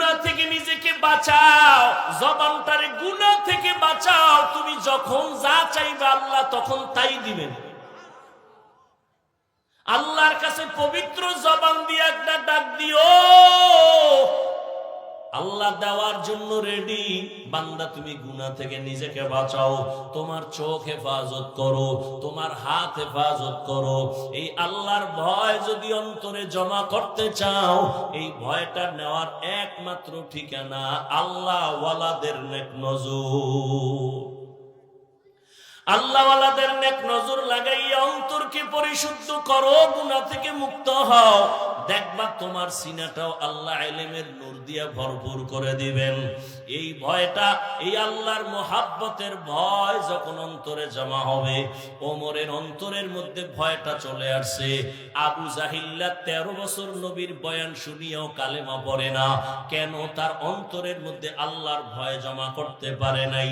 গুনাহ থেকে নিজেকে বাঁচাও, জবানটারে গুনাহ থেকে বাঁচাও। তুমি যখন যা চাইবে আল্লাহ তখন তাই দিবেন। আল্লাহর কাছে পবিত্র জবান দিয়ে একটা ডাক দিও, আল্লাহ দেওয়ার জন্য রেডি। বান্দা তুমি গুনাহ থেকে নিজেকে বাঁচাও, তোমার চোখ হেফাজত করো, তোমার হাত হেফাজত করো। এই আল্লাহর ভয় যদি অন্তরে জমা করতে চাও, এই ভয়টা নেওয়ার একমাত্র ঠিকানা আল্লাহ ওয়ালাদের নেক নজর। আল্লাহওয়ালাদের নেক নজর লাগাইয়া অন্তরকে পরিশুদ্ধ করো, গুনাহ থেকে মুক্ত হও। দেখবা তোমার সিনাটাও আল্লাহ ইলমের নূর দিয়া ভরপুর করে দিবেন। এই ভয়টা, এই আল্লাহর মোহাব্বতের ভয় যখন অন্তরে জমা হবে, ওমরের অন্তরের মধ্যে ভয়টা চলে আসছে। আবু জাহিল্লা 13 বছর নবীর বয়ান শুনিয়াও কালেমা পড়ে না। কেন? তার অন্তরের মধ্যে আল্লাহর ভয় জমা করতে পারে নাই।